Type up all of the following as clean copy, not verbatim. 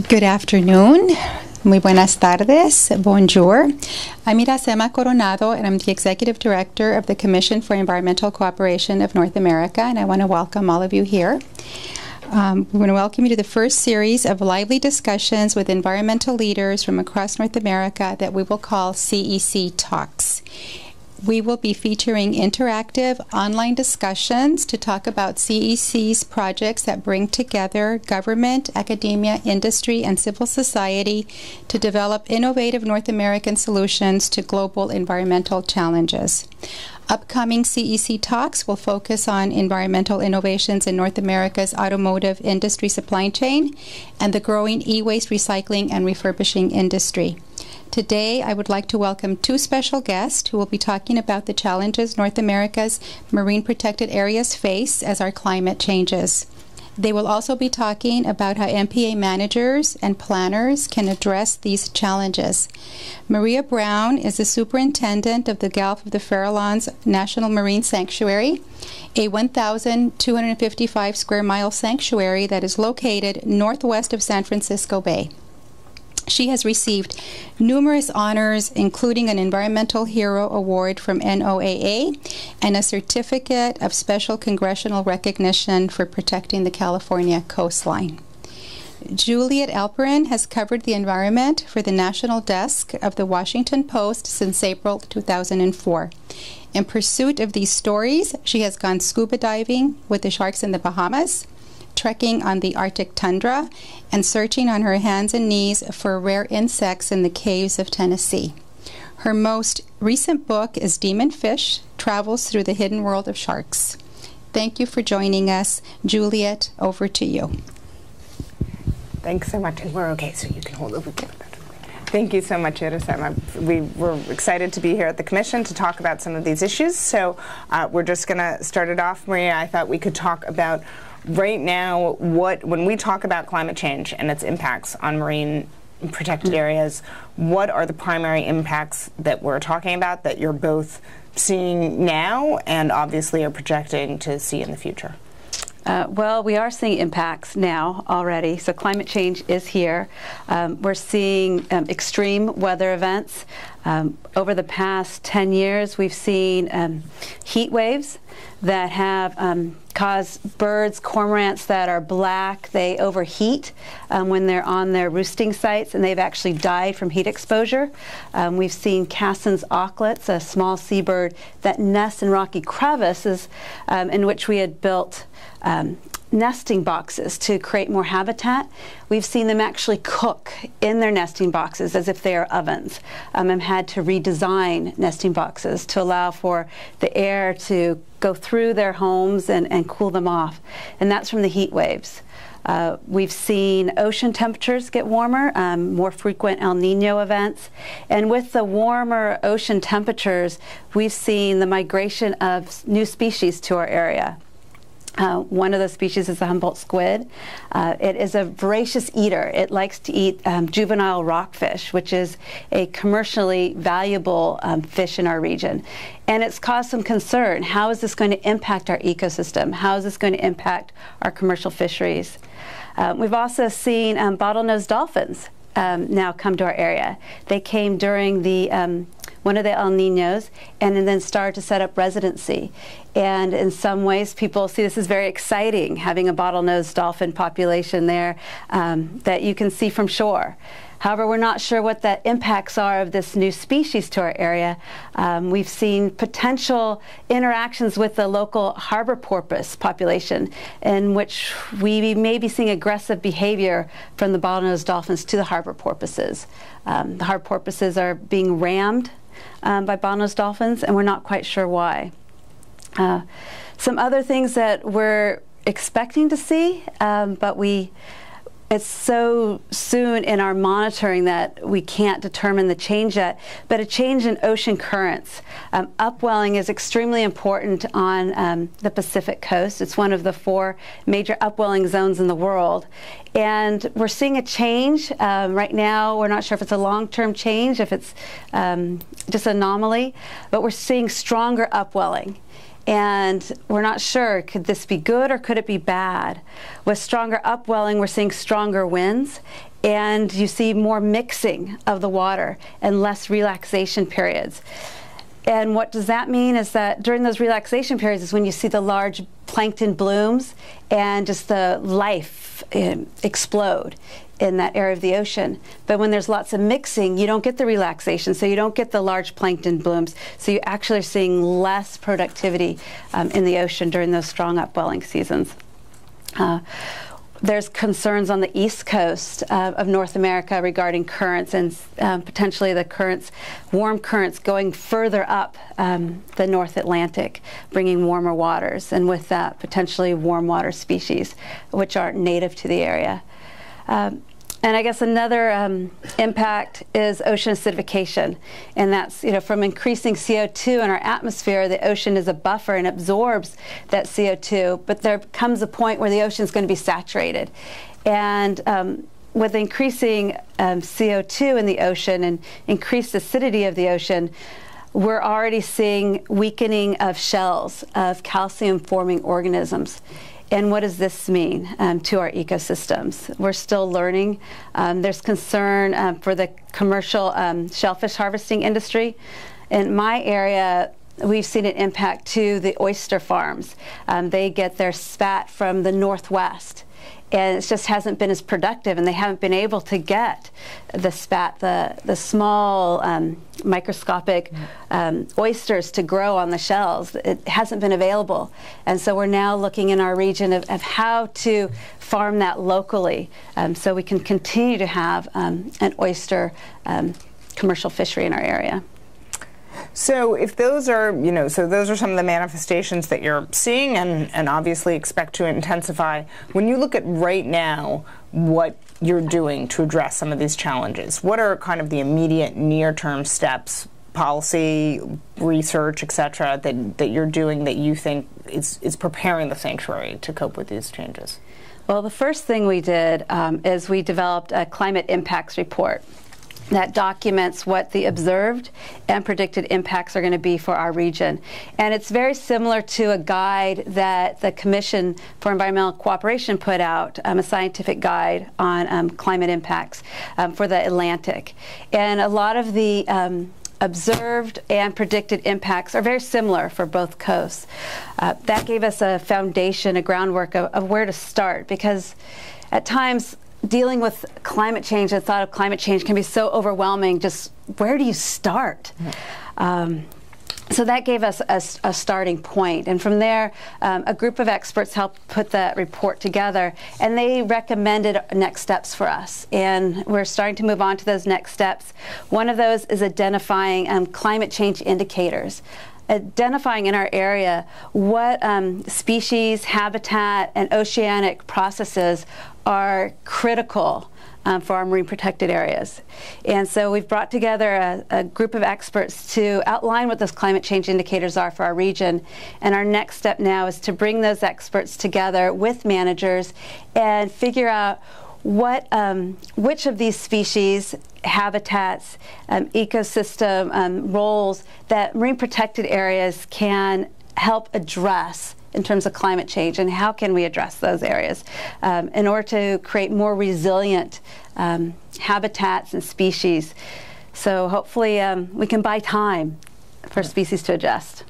Good afternoon. Muy buenas tardes. Bonjour. I'm Iracema Coronado, and I'm the Executive Director of the Commission for Environmental Cooperation of North America, and I want to welcome all of you here. We want to welcome you to the first series of lively discussions with environmental leaders from across North America that we will call CECTalks. We will be featuring interactive online discussions to talk about CEC's projects that bring together government, academia, industry, and civil society to develop innovative North American solutions to global environmental challenges. Upcoming CECTalks will focus on environmental innovations in North America's automotive industry supply chain and the growing e-waste recycling and refurbishing industry. Today, I would like to welcome two special guests who will be talking about the challenges North America's marine protected areas face as our climate changes. They will also be talking about how MPA managers and planners can address these challenges. Maria Brown is the superintendent of the Gulf of the Farallones National Marine Sanctuary, a 1,255 square mile sanctuary that is located northwest of San Francisco Bay. She has received numerous honors, including an Environmental Hero Award from NOAA and a Certificate of Special Congressional Recognition for protecting the California coastline. Juliet Alperin has covered the environment for the National Desk of the Washington Post since April 2004. In pursuit of these stories, she has gone scuba diving with the sharks in the Bahamas, trekking on the Arctic tundra, and searching on her hands and knees for rare insects in the caves of Tennessee. Her most recent book is Demon Fish, Travels Through the Hidden World of Sharks. Thank you for joining us. Juliet, over to you. Thanks so much, and we're okay, so you can hold over. Thank you so much, Iracema. We were excited to be here at the Commission to talk about some of these issues, so we're just going to start it off. Maria, I thought we could talk about right now, when we talk about climate change and its impacts on marine protected areas, what are the primary impacts that we're talking about that you're both seeing now and obviously are projecting to see in the future? Well, we are seeing impacts now already. So climate change is here. We're seeing extreme weather events. Over the past 10 years, we've seen heat waves that have caused birds, cormorants that are black. They overheat when they're on their roosting sites, and they've actually died from heat exposure. We've seen Cassin's auklets, a small seabird that nests in rocky crevices in which we had built nesting boxes to create more habitat. We've seen them actually cook in their nesting boxes as if they are ovens, and had to redesign nesting boxes to allow for the air to go through their homes and cool them off. And that's from the heat waves. We've seen ocean temperatures get warmer, more frequent El Nino events. And with the warmer ocean temperatures, we've seen the migration of new species to our area. One of those species is the Humboldt squid. It is a voracious eater. It likes to eat juvenile rockfish, which is a commercially valuable fish in our region. And it's caused some concern. How is this going to impact our ecosystem? How is this going to impact our commercial fisheries? We've also seen bottlenose dolphins now come to our area. They came during the one of the El Ninos, and then started to set up residency. And in some ways, people see this as very exciting, having a bottlenose dolphin population there that you can see from shore. However, we're not sure what the impacts are of this new species to our area. We've seen potential interactions with the local harbor porpoise population, in which we may be seeing aggressive behavior from the bottlenose dolphins to the harbor porpoises. The harbor porpoises are being rammed by bottlenose dolphins, and we're not quite sure why. Some other things that we're expecting to see, but it's so soon in our monitoring that we can't determine the change yet, but a change in ocean currents. Upwelling is extremely important on the Pacific coast. It's one of the 4 major upwelling zones in the world. And we're seeing a change. Right now, we're not sure if it's a long-term change, if it's just an anomaly, but we're seeing stronger upwelling. And we're not sure, could this be good or could it be bad? With stronger upwelling, we're seeing stronger winds, and you see more mixing of the water and less relaxation periods. And what does that mean is that during those relaxation periods is when you see the large plankton blooms and just the life explode in that area of the ocean. But when there's lots of mixing, you don't get the relaxation, so you don't get the large plankton blooms. So you actually are seeing less productivity in the ocean during those strong upwelling seasons. There's concerns on the east coast of North America regarding currents and potentially the currents, warm currents going further up the North Atlantic, bringing warmer waters, and with that potentially warm water species which aren't native to the area. And I guess another impact is ocean acidification, and that's from increasing CO2 in our atmosphere. The ocean is a buffer and absorbs that CO2, but there comes a point where the ocean is going to be saturated, and with increasing CO2 in the ocean and increased acidity of the ocean, we're already seeing weakening of shells of calcium-forming organisms. And what does this mean to our ecosystems? We're still learning. There's concern for the commercial shellfish harvesting industry. In my area, we've seen an impact to the oyster farms. They get their spat from the Northwest, and it just hasn't been as productive, and they haven't been able to get the spat, the small microscopic oysters to grow on the shells. It hasn't been available, and so we're now looking in our region of how to farm that locally, so we can continue to have an oyster commercial fishery in our area. So if those are, so those are some of the manifestations that you're seeing and obviously expect to intensify. When you look at right now what you're doing to address some of these challenges, what are kind of the immediate near-term steps, policy, research, et cetera, that you're doing that you think is preparing the sanctuary to cope with these changes? Well, the first thing we did is we developed a climate impacts report that documents what the observed and predicted impacts are going to be for our region. And it's very similar to a guide that the Commission for Environmental Cooperation put out, a scientific guide on climate impacts for the Atlantic. And a lot of the observed and predicted impacts are very similar for both coasts. That gave us a foundation, a groundwork of where to start, because at times dealing with climate change, the thought of climate change can be so overwhelming. Just where do you start? So that gave us a starting point, and from there a group of experts helped put that report together, and they recommended next steps for us, and we're starting to move on to those next steps. One of those is identifying climate change indicators, identifying in our area what species, habitat, and oceanic processes are critical for our marine protected areas. And so we've brought together a group of experts to outline what those climate change indicators are for our region. And our next step now is to bring those experts together with managers and figure out what, which of these species, habitats, ecosystem roles that marine protected areas can help address in terms of climate change, and how can we address those areas in order to create more resilient habitats and species. So hopefully we can buy time for species to adjust.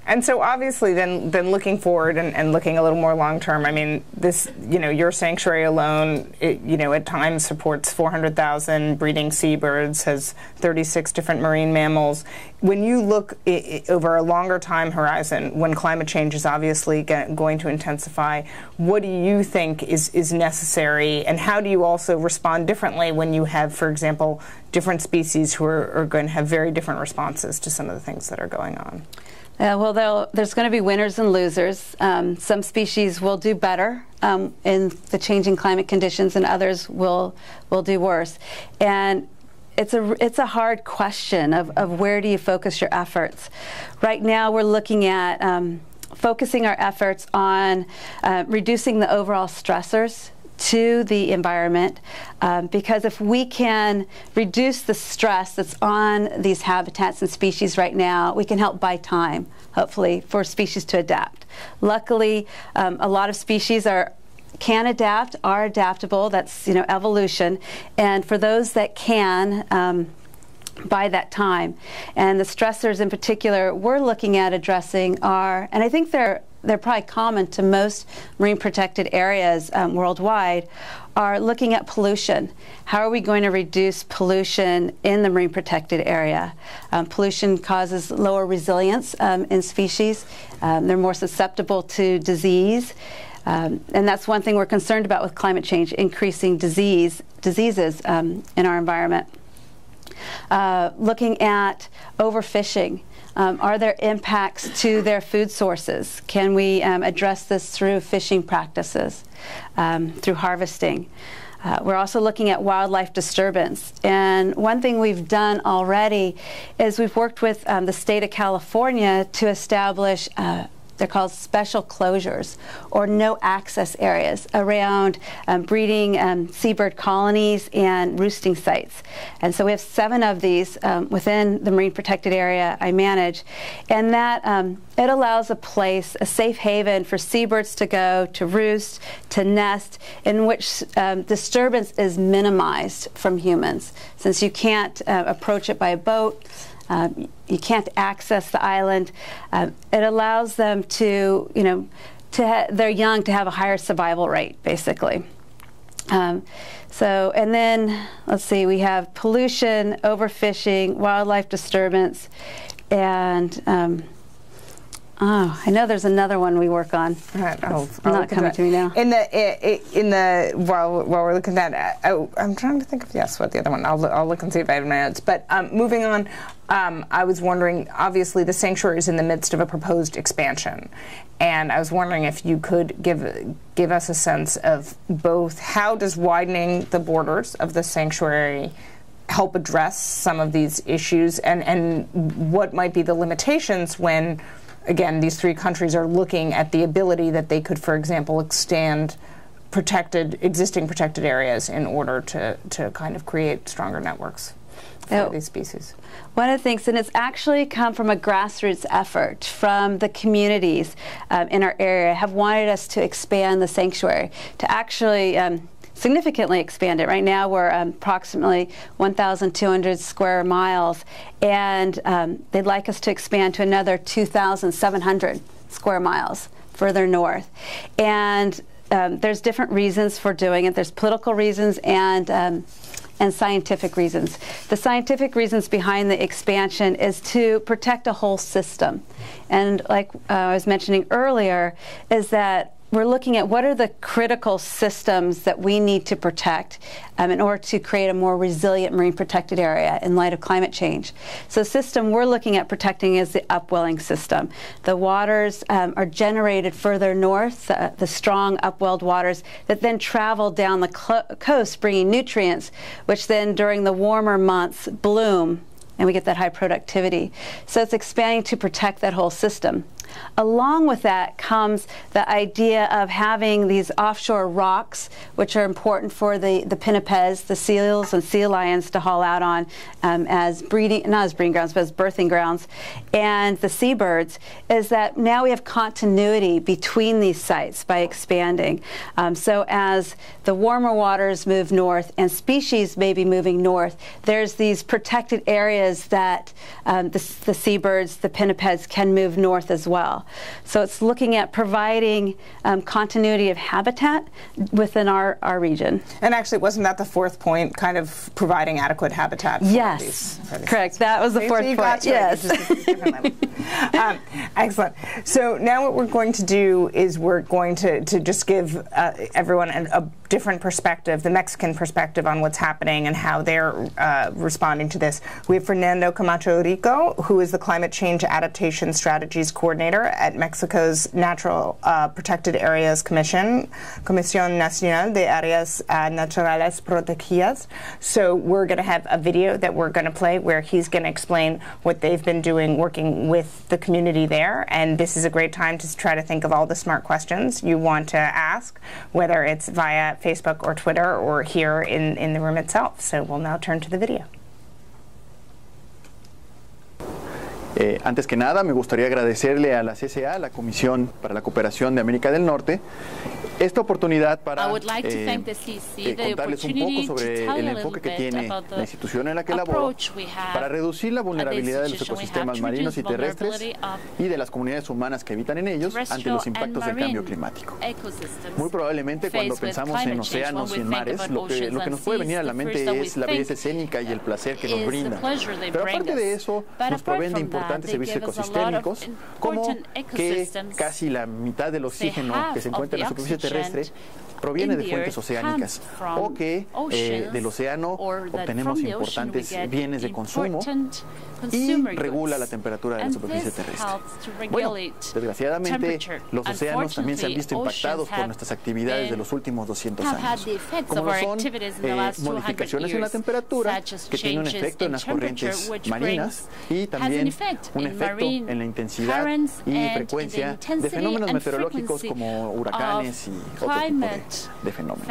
And so obviously then looking forward and looking a little more long term, I mean, this, your sanctuary alone, at times supports 400,000 breeding seabirds, has 36 different marine mammals. When you look over a longer time horizon, when climate change is obviously going to intensify, what do you think is necessary, and how do you also respond differently when you have, for example, different species who are going to have very different responses to some of the things that are going on? Well, there's going to be winners and losers. Some species will do better in the changing climate conditions, and others will do worse. And it's a hard question of where do you focus your efforts. Right now, we're looking at focusing our efforts on reducing the overall stressors to the environment, because if we can reduce the stress that's on these habitats and species right now, we can help buy time, hopefully, for species to adapt. Luckily, a lot of species can adapt, are adaptable. That's, evolution. And for those that can, by that time. And the stressors in particular we're looking at addressing are, and I think they're probably common to most marine protected areas worldwide, are looking at pollution. How are we going to reduce pollution in the marine protected area? Pollution causes lower resilience in species. They're more susceptible to disease. And that's one thing we're concerned about with climate change, increasing diseases in our environment. Looking at overfishing. Are there impacts to their food sources? Can we address this through fishing practices, through harvesting? We're also looking at wildlife disturbance. And one thing we've done already is we've worked with the state of California to establish they're called special closures, or no access areas around breeding seabird colonies and roosting sites. And so we have 7 of these within the marine protected area I manage. And that it allows a safe haven for seabirds to go, to roost, to nest, in which disturbance is minimized from humans. Since you can't approach it by a boat, you can't access the island. It allows them to, their young to have a higher survival rate, basically. And then, let's see, we have pollution, overfishing, wildlife disturbance, and I know there's another one we work on. I'll not coming to me now. While we're looking at that, I'm trying to think of what the other one. I'll look and see if I have my notes. But moving on, I was wondering. Obviously, the sanctuary is in the midst of a proposed expansion, and I was wondering if you could give us a sense of both how does widening the borders of the sanctuary help address some of these issues, and what might be the limitations when, again, these 3 countries are looking at the ability that they could, for example, extend existing protected areas in order to kind of create stronger networks for these species. One of the things, and it's actually come from a grassroots effort from the communities in our area, have wanted us to expand the sanctuary, to actually significantly expand it. Right now we're approximately 1,200 square miles, and they'd like us to expand to another 2,700 square miles further north. And there's different reasons for doing it. There's political reasons and scientific reasons. The scientific reasons behind the expansion is to protect a whole system. And like I was mentioning earlier, is that we're looking at what are the critical systems that we need to protect in order to create a more resilient marine protected area in light of climate change. So the system we're looking at protecting is the upwelling system. The waters are generated further north, the strong upwelled waters that then travel down the coast bringing nutrients, which then during the warmer months bloom, and we get that high productivity. So it's expanding to protect that whole system. Along with that comes the idea of having these offshore rocks, which are important for the pinnipeds, the seals and sea lions to haul out on as breeding, not as breeding grounds, but as birthing grounds, and the seabirds, is that now we have continuity between these sites by expanding. So as the warmer waters move north and species may be moving north, there's these protected areas that the seabirds, the pinnipeds can move north as well. So it's looking at providing continuity of habitat within our region. And actually, wasn't that the 4th point, kind of providing adequate habitat for these correct. Species? That was the 4th point. Yes. Excellent. So now what we're going to do is we're going to just give everyone a different perspective, the Mexican perspective on what's happening and how they're responding to this. We have Fernando Camacho Rico, who is the Climate Change Adaptation Strategies Coordinator at Mexico's Natural Protected Areas Commission, Comisión Nacional de Áreas Naturales Protegidas. So we're going to have a video that we're going to play where he's going to explain what they've been doing working with the community there. And this is a great time to try to think of all the smart questions you want to ask, whether it's via at Facebook or Twitter or here in the room itself. So we'll now turn to the video. Antes que nada, me gustaría agradecerle a la CCA, la Comisión para la Cooperación de América del Norte, esta oportunidad para contarles un poco sobre el enfoque que tiene la institución en la que laboro para reducir la vulnerabilidad de los ecosistemas marinos y terrestres y de las comunidades humanas que habitan en ellos ante los impactos del cambio climático. Muy probablemente cuando pensamos en océanos y en mares, lo que nos puede venir a la mente es la belleza escénica y el placer que nos brinda. Pero aparte de eso, nos proveen de importantes servicios ecosistémicos, como que casi la mitad del oxígeno que se encuentra en la superficie terrestre proviene de fuentes oceánicas, o que del océano obtenemos importantes bienes de consumo y regula la temperatura de la superficie terrestre. Bueno, desgraciadamente los océanos también se han visto impactados por nuestras actividades de los últimos 200 años, como lo son modificaciones en la temperatura que tienen un efecto en las corrientes marinas y también un efecto en la intensidad y frecuencia de fenómenos meteorológicos como huracanes y otro tipo de fenómenos.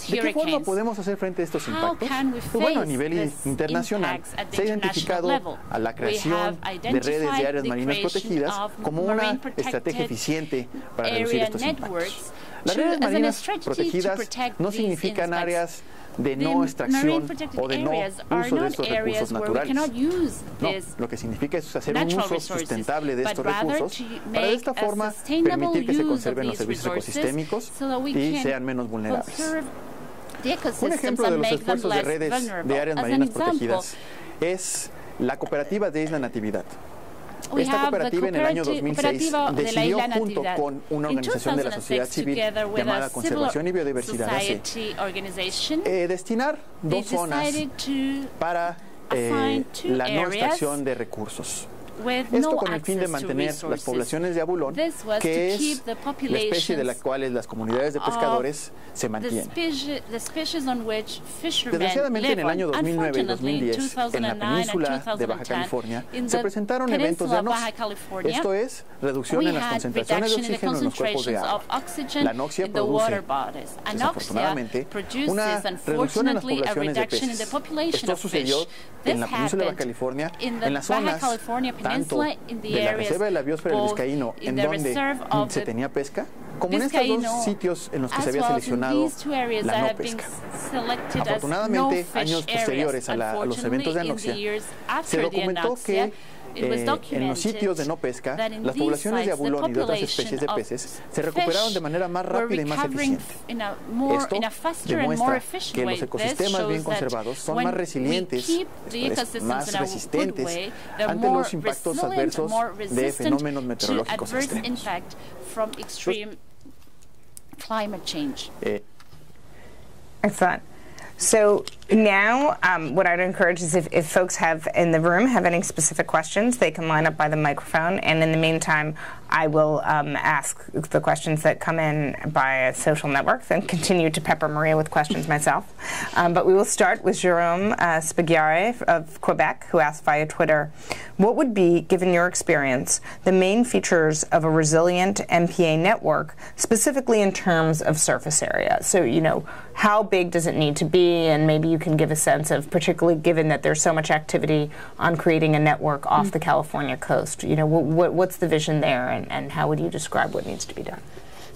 ¿De qué forma podemos hacer frente a estos impactos? Pues bueno, a nivel internacional se ha identificado a la creación de redes de áreas marinas protegidas como una estrategia eficiente para reducir estos impactos. Las redes marinas protegidas no significan áreas de no extracción o de no uso de estos recursos naturales. No, lo que significa es hacer un uso sustentable de estos recursos para de esta forma permitir que se conserven los servicios ecosistémicos y sean menos vulnerables. Un ejemplo de los esfuerzos de redes de áreas marinas protegidas es la cooperativa de Isla Natividad. Esta cooperativa en el año 2006 decidió, junto con una organización de la sociedad civil llamada Conservación y Biodiversidad AC, destinar 2 zonas para la no extracción de recursos. Esto con el fin de mantener las poblaciones de abulón, que es la especie de la cual las comunidades de pescadores se mantienen. Desgraciadamente, en el año 2009 y 2010, en la península de Baja California, se presentaron eventos de anoxia. Esto es, reducción en las concentraciones de oxígeno en los cuerpos de agua. La anoxia produce, desafortunadamente, una reducción en las poblaciones de peces. Esto sucedió en la península de Baja California, en las zonas tanto de la reserva de la biosfera del Vizcaíno, en donde se tenía pesca, como en estos 2 sitios en los que se había seleccionado la no pesca. Afortunadamente, años posteriores a los eventos de anoxia, se documentó que en los sitios de no pesca, las poblaciones de abulón y de otras especies de peces se recuperaron de manera más rápida y más eficiente. Esto demuestra que los ecosistemas bien conservados son más resilientes, más resistentes ante los impactos adversos de fenómenos meteorológicos extremos. Excellent. So now what I'd encourage is if folks in the room have any specific questions, they can line up by the microphone. And in the meantime, I will ask the questions that come in by social networks and continue to pepper Maria with questions myself. But we will start with Jérôme Spagyare of Quebec, who asked via Twitter, what would be, given your experience, the main features of a resilient MPA network, specifically in terms of surface area? So, you know, how big does it need to be? And maybe you can give a sense of, particularly given that there's so much activity on creating a network off the California coast, you know, what's the vision there, and how would you describe what needs to be done?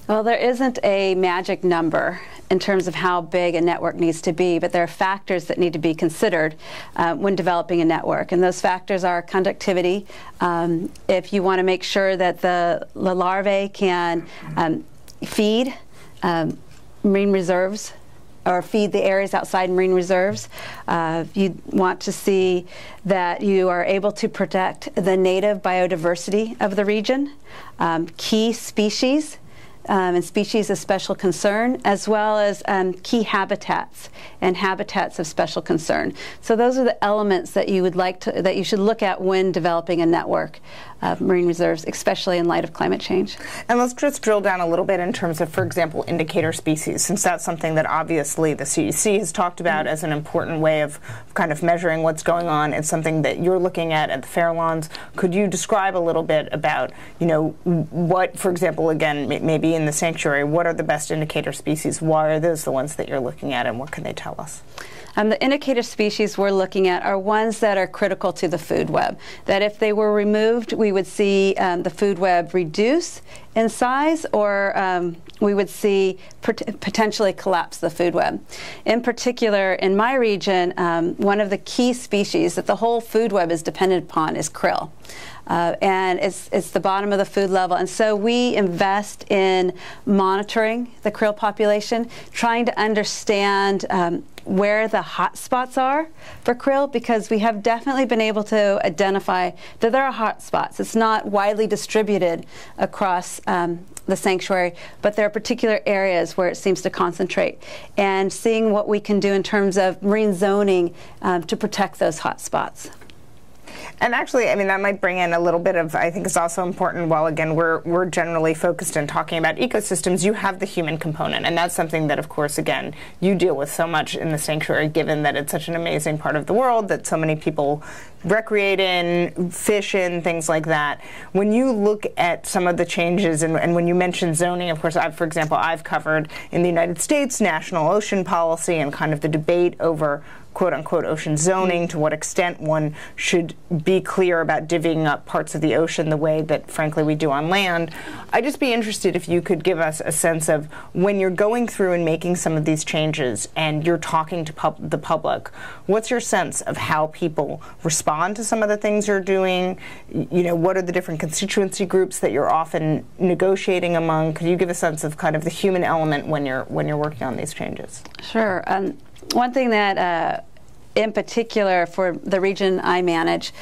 Well, there isn't a magic number in terms of how big a network needs to be, but there are factors that need to be considered when developing a network. And those factors are conductivity. If you want to make sure that the larvae can feed marine reserves, or feed the areas outside marine reserves. You want to see that you are able to protect the native biodiversity of the region, key species, and species of special concern, as well as key habitats and habitats of special concern. So those are the elements that you would like to, that you should look at when developing a network of marine reserves, especially in light of climate change. And let's just drill down a little bit in terms of, for example, indicator species, since that's something that obviously the CEC has talked about as an important way of kind of measuring what's going on. It's something that you're looking at the Farallones. Could you describe a little bit about, you know, what, for example, again, maybe in the sanctuary, what are the best indicator species? Why are those the ones that you're looking at, and what can they tell us? The indicator species we're looking at are ones that are critical to the food web, that if they were removed, we would see the food web reduce in size, or we would see potentially collapse the food web. In particular, in my region, one of the key species that the whole food web is dependent upon is krill. And it's the bottom of the food level. And so we invest in monitoring the krill population, trying to understand where the hot spots are for krill, because we have definitely been able to identify that there are hot spots. It's not widely distributed across the sanctuary, but there are particular areas where it seems to concentrate, and seeing what we can do in terms of marine zoning to protect those hot spots. And actually, I mean, that might bring in a little bit of, I think it's also important, while again, we're generally focused in talking about ecosystems, you have the human component. And that's something that, of course, again, you deal with so much in the sanctuary, given that it's such an amazing part of the world that so many people recreate in, fish in, things like that. When you look at some of the changes, and when you mention zoning, of course, for example, I've covered in the United States national ocean policy and kind of the debate over quote-unquote ocean zoning, to what extent one should be clear about divvying up parts of the ocean the way that, frankly, we do on land. I'd just be interested if you could give us a sense of, when you're going through and making some of these changes and you're talking to the public, what's your sense of how people respond to some of the things you're doing? You know, what are the different constituency groups that you're often negotiating among? Could you give a sense of kind of the human element when you're working on these changes? Sure. One thing that in particular for the region I manage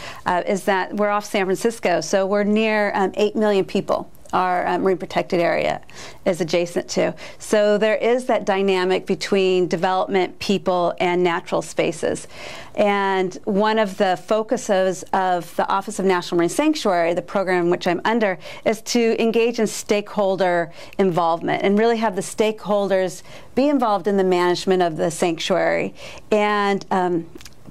is that we're off San Francisco, so we're near 8 million people. Our marine protected area is adjacent to. So there is that dynamic between development, people, and natural spaces. And one of the focuses of the Office of National Marine Sanctuary, the program which I'm under, is to engage in stakeholder involvement and really have the stakeholders be involved in the management of the sanctuary and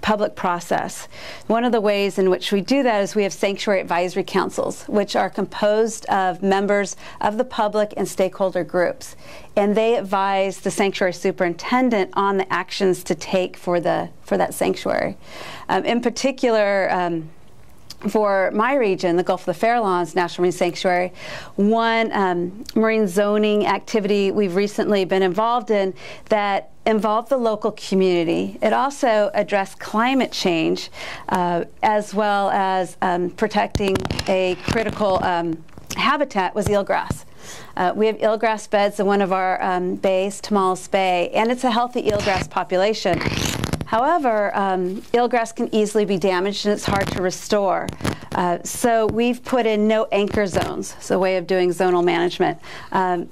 public process. One of the ways in which we do that is we have sanctuary advisory councils, which are composed of members of the public and stakeholder groups, and they advise the sanctuary superintendent on the actions to take for that sanctuary. In particular, for my region, the Gulf of the Farallones National Marine Sanctuary, one marine zoning activity we've recently been involved in that involved the local community. It also addressed climate change as well as protecting a critical habitat was eelgrass. We have eelgrass beds in one of our bays, Tamales Bay, and it's a healthy eelgrass population. However, eelgrass can easily be damaged and it's hard to restore. So we've put in no anchor zones, so a way of doing zonal management.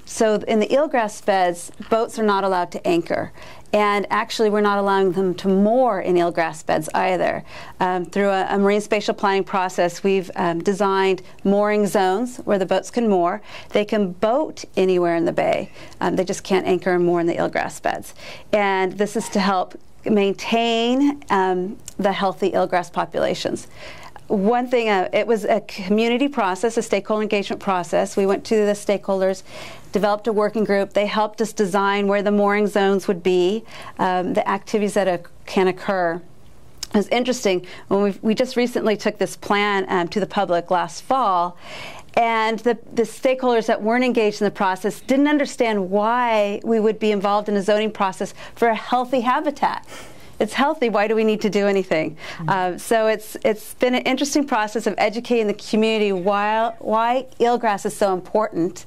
So in the eelgrass beds, boats are not allowed to anchor. And actually, we're not allowing them to moor in eelgrass beds either. Through a marine spatial planning process, we've designed mooring zones where the boats can moor. They can boat anywhere in the bay. They just can't anchor and moor in the eelgrass beds. And this is to help maintain the healthy eelgrass populations. One thing, it was a community process, a stakeholder engagement process. We went to the stakeholders, developed a working group. They helped us design where the mooring zones would be, the activities that can occur. It was interesting, when we just recently took this plan to the public last fall, and the stakeholders that weren't engaged in the process didn't understand why we would be involved in a zoning process for a healthy habitat. It's healthy. Why do we need to do anything? So it's been an interesting process of educating the community why eelgrass is so important,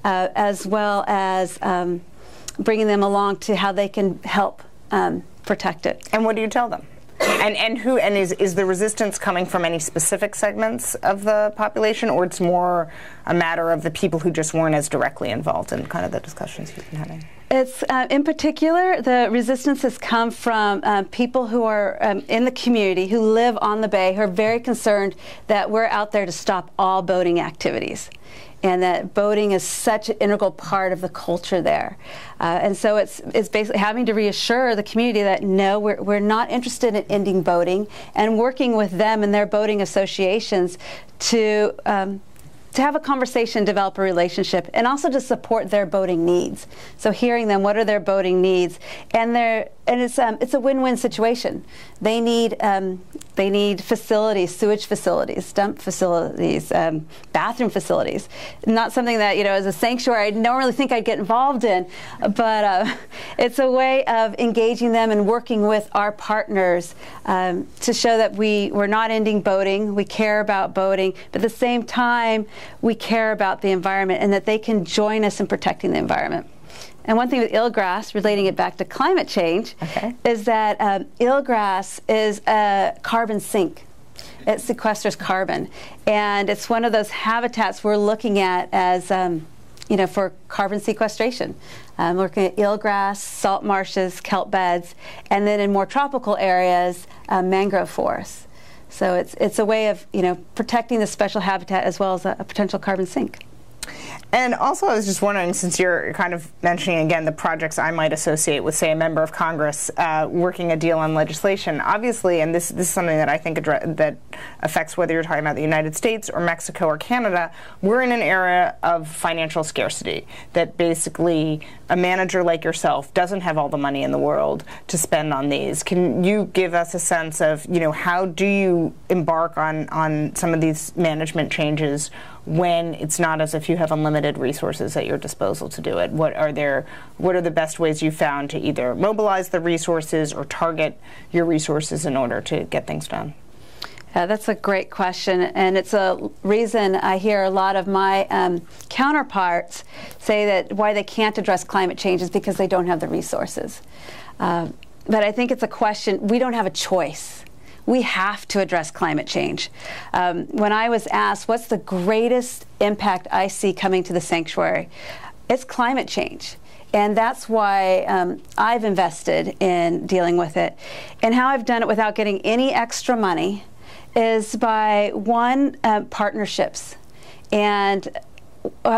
as well as bringing them along to how they can help protect it. And what do you tell them? And is the resistance coming from any specific segments of the population, or it's more a matter of the people who just weren't as directly involved in kind of the discussions you've been having? It's, in particular, the resistance has come from people who are in the community, who live on the bay, who are very concerned that we're out there to stop all boating activities, and that boating is such an integral part of the culture there. And so it's basically having to reassure the community that no, we're not interested in ending boating, and working with them and their boating associations to to have a conversation, develop a relationship, and also to support their boating needs. So hearing them, what are their boating needs, and it's a win-win situation. They need facilities, sewage facilities, dump facilities, bathroom facilities. Not something that, you know, as a sanctuary, I don't really think I'd get involved in, but it's a way of engaging them and working with our partners to show that we're not ending boating, we care about boating, but at the same time, we care about the environment and that they can join us in protecting the environment. And one thing with eelgrass, relating it back to climate change, is that eelgrass is a carbon sink. It sequesters carbon. And it's one of those habitats we're looking at as, you know, for carbon sequestration. We're looking at eelgrass, salt marshes, kelp beds, and then in more tropical areas, mangrove forests. So it's a way of, you know, protecting the special habitat as well as a potential carbon sink. And also, I was just wondering, since you're kind of mentioning again the projects I might associate with, say, a member of Congress working a deal on legislation, obviously, and this is something that I think that affects whether you're talking about the United States or Mexico or Canada, we're in an era of financial scarcity, that basically a manager like yourself doesn't have all the money in the world to spend on these. Can you give us a sense of, you know, how do you embark on some of these management changes when it's not as if you have unlimited resources at your disposal to do it? What are the best ways you found to either mobilize the resources or target your resources in order to get things done? That's a great question, and it's a reason I hear a lot of my counterparts say that why they can't address climate change is because they don't have the resources. But I think it's a question, we don't have a choice. We have to address climate change. When I was asked, what's the greatest impact I see coming to the sanctuary? It's climate change. And that's why I've invested in dealing with it. And how I've done it without getting any extra money is by, one, partnerships. And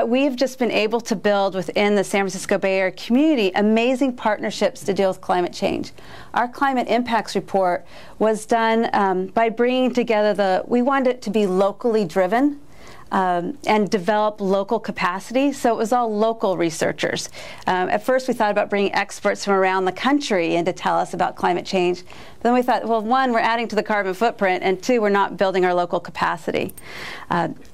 we've just been able to build within the San Francisco Bay Area community amazing partnerships to deal with climate change. Our climate impacts report was done by bringing together we wanted it to be locally driven and develop local capacity. So it was all local researchers. At first we thought about bringing experts from around the country in to tell us about climate change. But then we thought, well, one, we're adding to the carbon footprint, and two, we're not building our local capacity.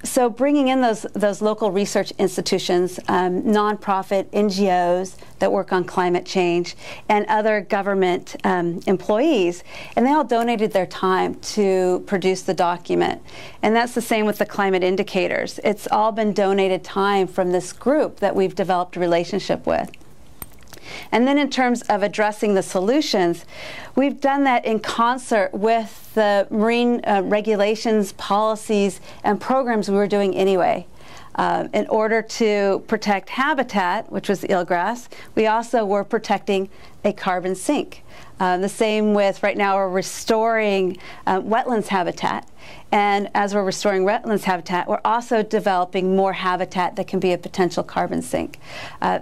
So bringing in those local research institutions, nonprofit NGOs that work on climate change, and other government employees, and they all donated their time to produce the document. And that's the same with the climate indicators. It's all been donated time from this group that we've developed a relationship with. And then in terms of addressing the solutions, we've done that in concert with the marine regulations, policies, and programs we were doing anyway. In order to protect habitat, which was the eelgrass, we also were protecting a carbon sink. The same with, right now we're restoring wetlands habitat. And as we're restoring wetlands habitat, we're also developing more habitat that can be a potential carbon sink.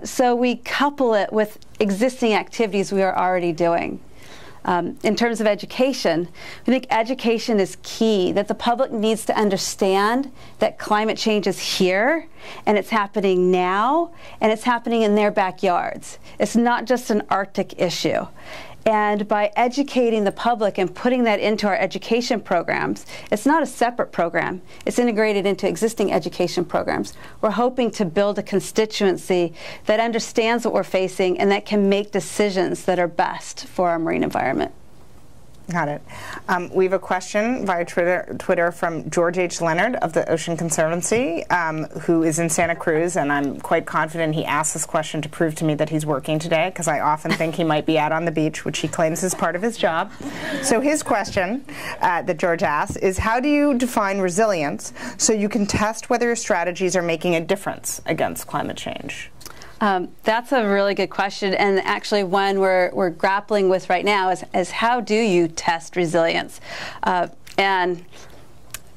So we couple it with existing activities we are already doing. In terms of education, I think education is key, that the public needs to understand that climate change is here, and it's happening now, and it's happening in their backyards. It's not just an Arctic issue. And by educating the public and putting that into our education programs, it's not a separate program. It's integrated into existing education programs. We're hoping to build a constituency that understands what we're facing and that can make decisions that are best for our marine environment. Got it. We have a question via Twitter from George H. Leonard of the Ocean Conservancy, who is in Santa Cruz, and I'm quite confident he asked this question to prove to me that he's working today, because I often think he might be out on the beach, which he claims is part of his job. So his question that George asks is, how do you define resilience so you can test whether your strategies are making a difference against climate change? That's a really good question, and actually one we're grappling with right now is how do you test resilience? And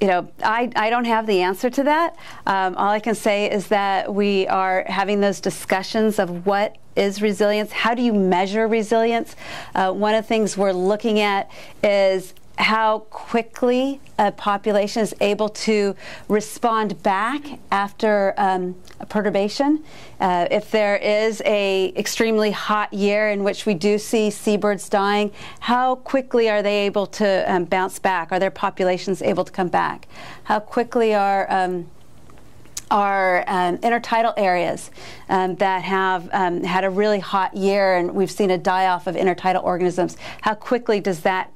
you know, I don't have the answer to that. All I can say is that we are having those discussions of what is resilience, how do you measure resilience? One of the things we're looking at is how quickly a population is able to respond back after a perturbation. If there is a extremely hot year in which we do see seabirds dying, how quickly are they able to bounce back? Are their populations able to come back? How quickly are intertidal areas that have had a really hot year and we've seen a die-off of intertidal organisms, how quickly does that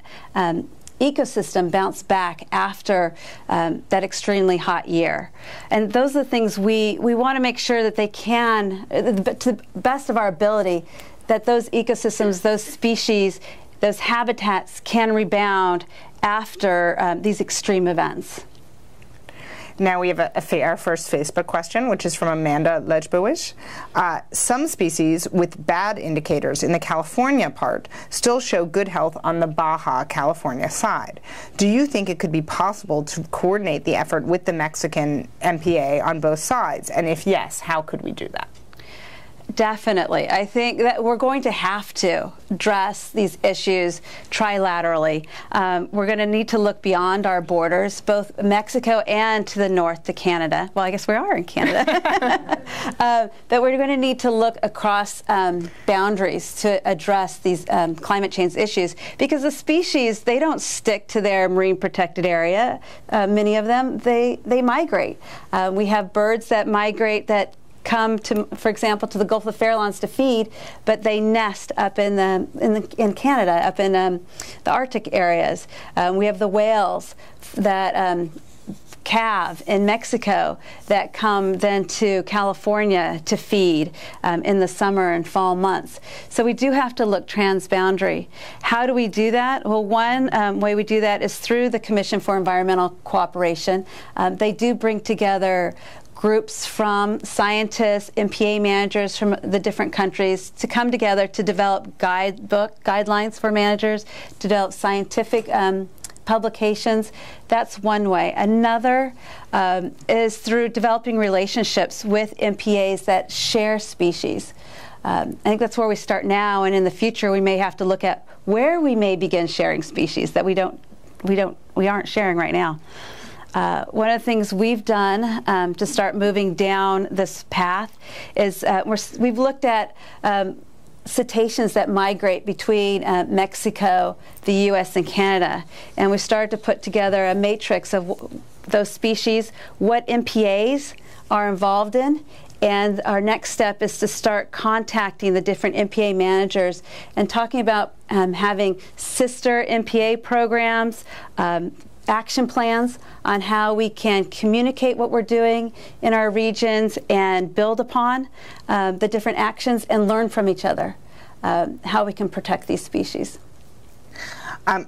ecosystem bounce back after that extremely hot year? And those are the things we want to make sure that they can, to the best of our ability, that those ecosystems, those species, those habitats can rebound after these extreme events. Now we have our first Facebook question, which is from Amanda Lejbowicz. Some species with bad indicators in the California part still show good health on the Baja California side. Do you think it could be possible to coordinate the effort with the Mexican MPA on both sides? And if yes, how could we do that? Definitely. I think that we're going to have to address these issues trilaterally. We're going to need to look beyond our borders, both Mexico and to the north to Canada. Well, I guess we are in Canada. That we're going to need to look across boundaries to address these climate change issues, because the species, they don't stick to their marine protected area. Many of them, they migrate. We have birds that migrate that come to, for example, to the Gulf of Farallones to feed, but they nest up in Canada, up in the Arctic areas. We have the whales that calve in Mexico that come then to California to feed in the summer and fall months. So we do have to look transboundary. How do we do that? Well, one way we do that is through the Commission for Environmental Cooperation. They do bring together groups from scientists, MPA managers from the different countries to come together to develop guidelines for managers, to develop scientific publications. That's one way. Another is through developing relationships with MPAs that share species. I think that's where we start now, and in the future we may have to look at where we may begin sharing species that we aren't sharing right now. One of the things we've done to start moving down this path is we've looked at cetaceans that migrate between Mexico, the U.S., and Canada, and we started to put together a matrix of those species, what MPAs are involved in, and our next step is to start contacting the different MPA managers and talking about having sister MPA programs, action plans on how we can communicate what we're doing in our regions and build upon the different actions and learn from each other how we can protect these species.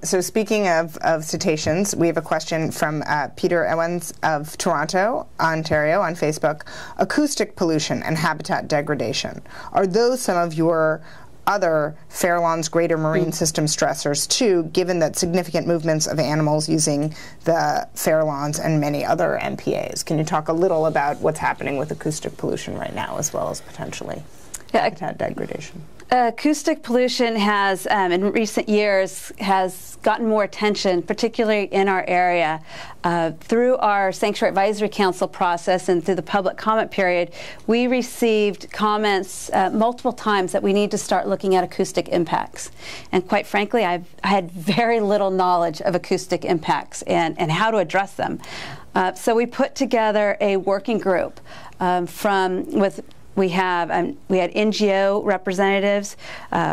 So speaking of cetaceans, we have a question from Peter Owens of Toronto, Ontario, on Facebook. Acoustic pollution and habitat degradation, are those some of your other Farallones greater marine system stressors too, given that significant movements of animals using the Farallones and many other MPAs? Can you talk a little about what's happening with acoustic pollution right now, as well as potentially habitat degradation? Acoustic pollution has, in recent years, has gotten more attention, particularly in our area. Through our Sanctuary Advisory Council process and through the public comment period, we received comments multiple times that we need to start looking at acoustic impacts. And quite frankly, I had very little knowledge of acoustic impacts and how to address them. So we put together a working group We had NGO representatives,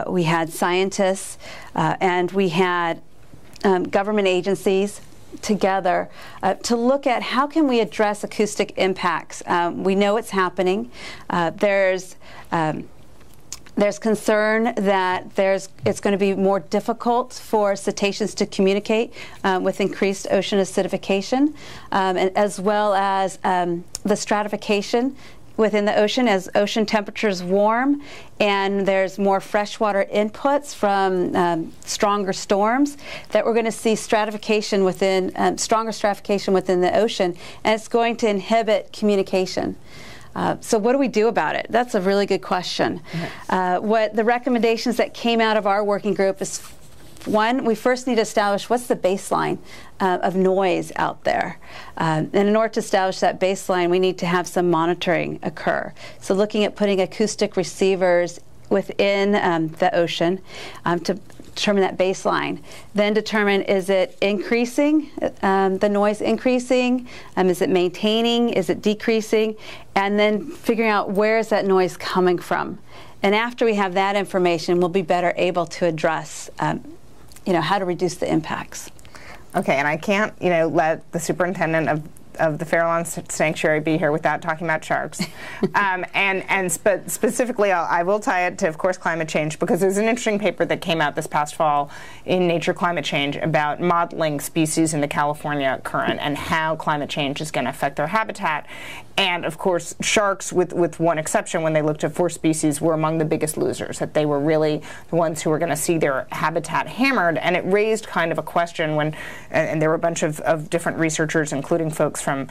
we had scientists, and we had government agencies together to look at how can we address acoustic impacts. We know it's happening. There's concern that it's going to be more difficult for cetaceans to communicate with increased ocean acidification, and as well as the stratification within the ocean as ocean temperatures warm and there's more freshwater inputs from stronger storms, that we're going to see stratification within stronger stratification within the ocean, and it's going to inhibit communication. So what do we do about it? That's a really good question. What the recommendations that came out of our working group is One, we first need to establish what's the baseline of noise out there. And in order to establish that baseline, we need to have some monitoring occur. So looking at putting acoustic receivers within the ocean to determine that baseline. Then determine, is it increasing, the noise increasing? Is it maintaining? Is it decreasing? And then figuring out where is that noise coming from. And after we have that information, we'll be better able to address how to reduce the impacts. Okay, and I can't let the superintendent of the Farallones Sanctuary be here without talking about sharks. But specifically, I will tie it to, of course, climate change, because there's an interesting paper that came out this past fall in Nature Climate Change about modeling species in the California current and how climate change is going to affect their habitat. And of course, sharks, with one exception, when they looked at 4 species, were among the biggest losers, that they were really the ones who were going to see their habitat hammered. And it raised kind of a question when, and there were a bunch of different researchers, including folks from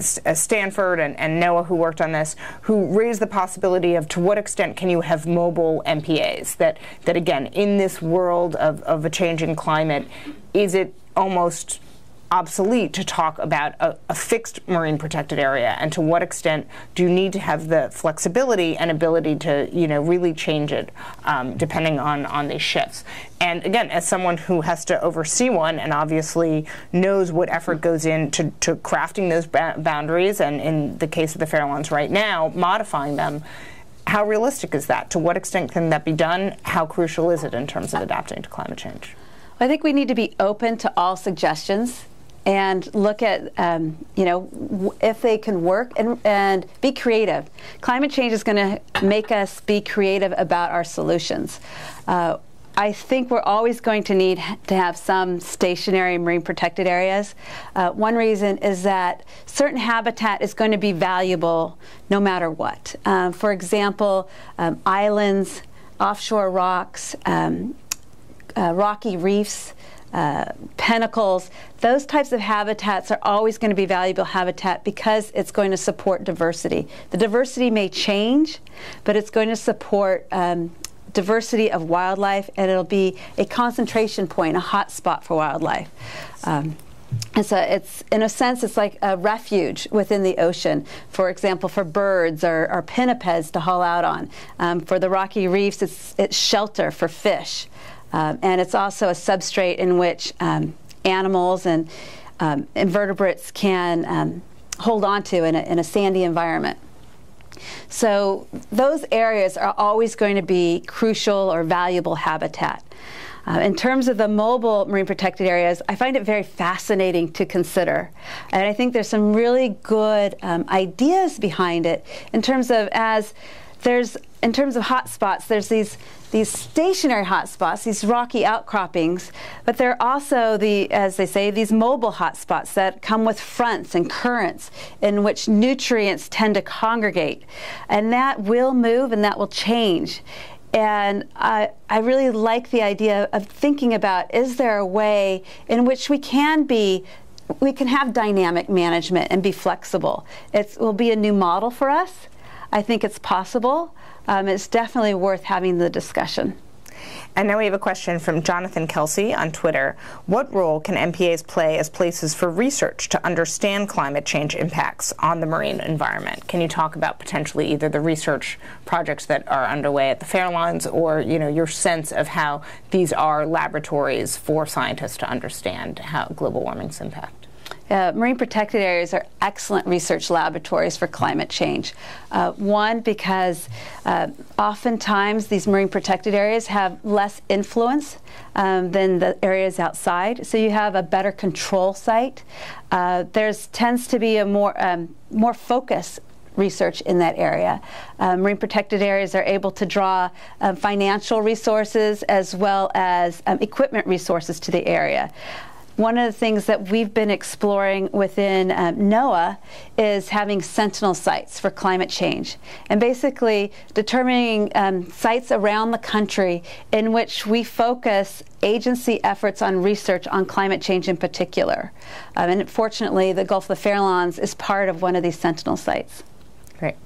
Stanford and NOAA who worked on this, who raised the possibility of to what extent can you have mobile MPAs, that again, in this world of a changing climate, is it almost obsolete to talk about a fixed marine protected area, and to what extent do you need to have the flexibility and ability to really change it depending on these shifts. And again, as someone who has to oversee one and obviously knows what effort goes into crafting those boundaries, and in the case of the Farallones right now, modifying them, how realistic is that? To what extent can that be done? How crucial is it in terms of adapting to climate change? I think we need to be open to all suggestions and look at, if they can work and be creative. Climate change is going to make us be creative about our solutions. I think we're always going to need to have some stationary marine protected areas. One reason is that certain habitat is going to be valuable no matter what. For example, islands, offshore rocks, rocky reefs, pinnacles, those types of habitats are always going to be valuable habitat because it's going to support diversity. The diversity may change, but it's going to support diversity of wildlife, and it'll be a concentration point, a hot spot for wildlife. And so it's, in a sense, it's like a refuge within the ocean. For example, for birds or pinnipeds to haul out on. For the rocky reefs, it's shelter for fish. And it's also a substrate in which animals and invertebrates can hold on to in a sandy environment. So those areas are always going to be crucial or valuable habitat. In terms of the mobile marine protected areas, I find it very fascinating to consider. And I think there's some really good ideas behind it in terms of hotspots, there's these stationary hotspots, these rocky outcroppings, but there are also as they say, these mobile hotspots that come with fronts and currents in which nutrients tend to congregate. And that will move and that will change. And I really like the idea of thinking about, is there a way in which we can have dynamic management and be flexible? It will be a new model for us. I think it's possible. It's definitely worth having the discussion. And now we have a question from Jonathan Kelsey on Twitter. What role can MPAs play as places for research to understand climate change impacts on the marine environment? Can you talk about potentially either the research projects that are underway at the Farallones, or your sense of how these are laboratories for scientists to understand how global warming's impact? Marine protected areas are excellent research laboratories for climate change. One, because oftentimes these marine protected areas have less influence than the areas outside, so you have a better control site. There tends to be a more focused research in that area. Marine protected areas are able to draw financial resources as well as equipment resources to the area. One of the things that we've been exploring within NOAA is having sentinel sites for climate change, and basically determining sites around the country in which we focus agency efforts on research on climate change in particular. And fortunately, the Gulf of the Farallones is part of one of these sentinel sites. Great.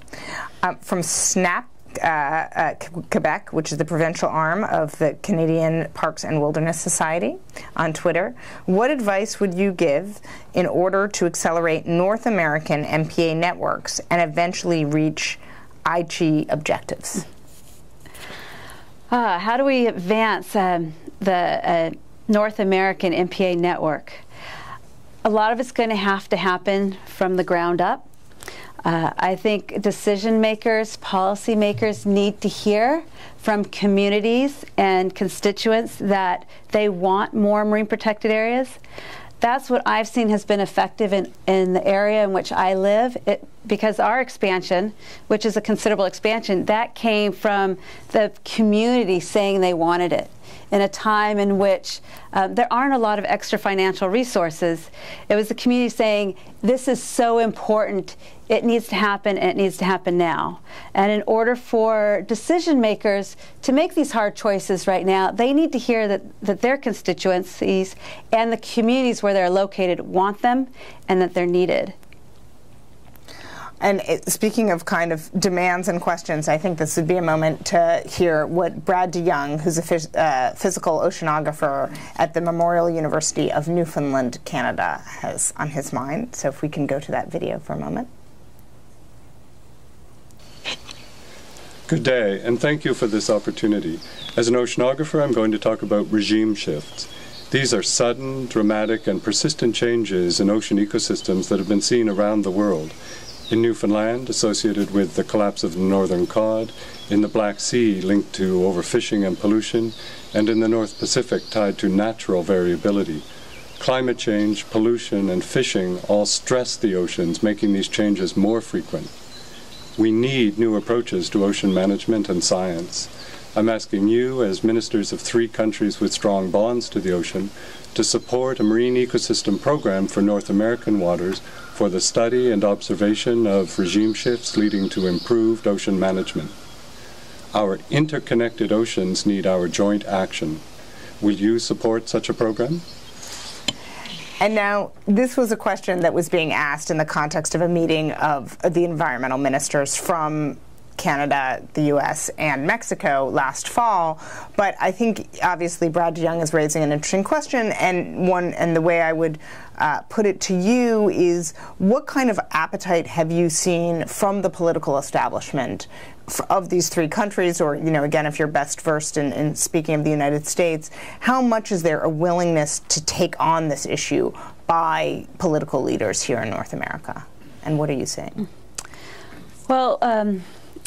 From Snap Quebec, which is the provincial arm of the Canadian Parks and Wilderness Society, on Twitter. What advice would you give in order to accelerate North American MPA networks and eventually reach Aichi objectives? How do we advance the North American MPA network? A lot of it's going to have to happen from the ground up. I think decision makers, policy makers need to hear from communities and constituents that they want more marine protected areas. That's what I've seen has been effective in the area in which I live, because our expansion, which is a considerable expansion, that came from the community saying they wanted it in a time in which there aren't a lot of extra financial resources. It was the community saying, this is so important, it needs to happen, and it needs to happen now. And in order for decision makers to make these hard choices right now, they need to hear that their constituencies and the communities where they're located want them and that they're needed. And speaking of kind of demands and questions, I think this would be a moment to hear what Brad DeYoung, who's a physical oceanographer at the Memorial University of Newfoundland, Canada, has on his mind. So if we can go to that video for a moment. Good day, and thank you for this opportunity. As an oceanographer, I'm going to talk about regime shifts. These are sudden, dramatic, and persistent changes in ocean ecosystems that have been seen around the world. In Newfoundland, associated with the collapse of the northern cod, in the Black Sea, linked to overfishing and pollution, and in the North Pacific, tied to natural variability. Climate change, pollution, and fishing all stress the oceans, making these changes more frequent. We need new approaches to ocean management and science. I'm asking you, as ministers of 3 countries with strong bonds to the ocean, to support a marine ecosystem program for North American waters for the study and observation of regime shifts leading to improved ocean management. Our interconnected oceans need our joint action. Will you support such a program? And now, this was a question that was being asked in the context of a meeting of the environmental ministers from Canada, the U.S., and Mexico last fall. But I think, obviously, Brad DeYoung is raising an interesting question, and the way I would put it to you is, what kind of appetite have you seen from the political establishment of these 3 countries, or, you know, again, if you're best versed in speaking of the United States, how much is there a willingness to take on this issue by political leaders here in North America? And what are you saying? Well,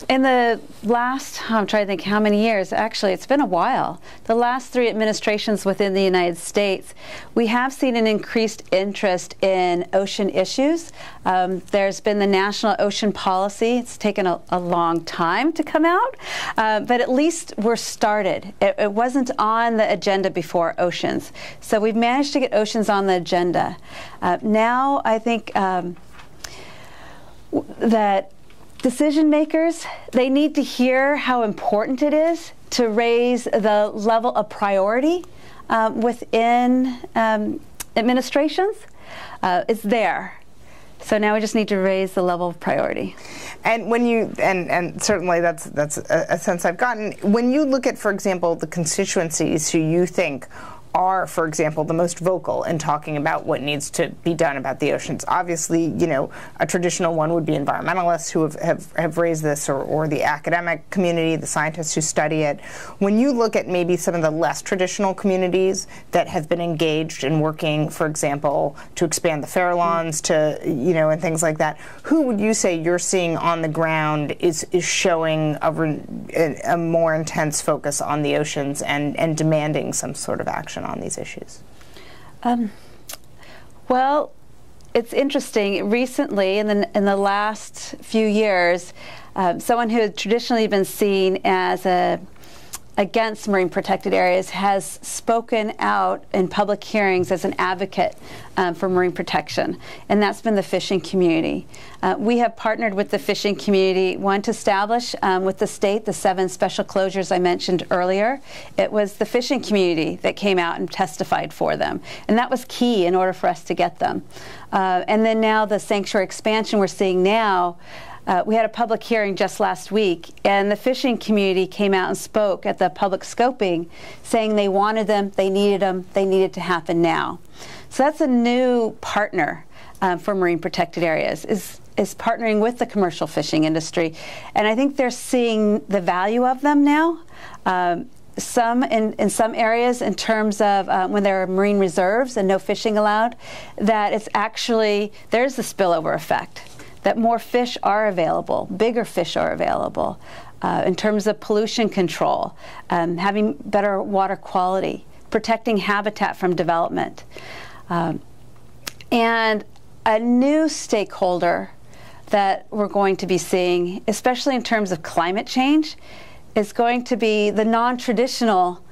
in the last, I'm trying to think how many years, actually it's been a while, the last 3 administrations within the United States, we have seen an increased interest in ocean issues. There's been the National Ocean Policy. It's taken a long time to come out, but at least we're started. It wasn't on the agenda before oceans. So we've managed to get oceans on the agenda. Now I think that decision makers, they need to hear how important it is to raise the level of priority within administrations. It's there. So now we just need to raise the level of priority. And when you, and certainly that's a sense I've gotten, when you look at, for example, the constituencies who you think are, for example, the most vocal in talking about what needs to be done about the oceans. Obviously, you know, a traditional one would be environmentalists who have raised this, or the academic community, the scientists who study it. When you look at maybe some of the less traditional communities that have been engaged in working, for example, to expand the Farallones, to, you know, and things like that, who would you say you're seeing on the ground is showing a more intense focus on the oceans and demanding some sort of action on these issues? Well, it's interesting. Recently, in the last few years, someone who had traditionally been seen as against marine protected areas has spoken out in public hearings as an advocate for marine protection, and that's been the fishing community. We have partnered with the fishing community, one, to establish with the state the 7 special closures I mentioned earlier. It was the fishing community that came out and testified for them, and that was key in order for us to get them. And then now the sanctuary expansion we're seeing now, we had a public hearing just last week, and the fishing community came out and spoke at the public scoping, saying they wanted them, they needed to happen now. So that's a new partner for marine protected areas, is partnering with the commercial fishing industry. And I think they're seeing the value of them now. Some in some areas, in terms of when there are marine reserves and no fishing allowed, that it's actually, there's the spillover effect, that more fish are available, bigger fish are available. In terms of pollution control, having better water quality, protecting habitat from development. And a new stakeholder that we're going to be seeing, especially in terms of climate change, is going to be the non-traditional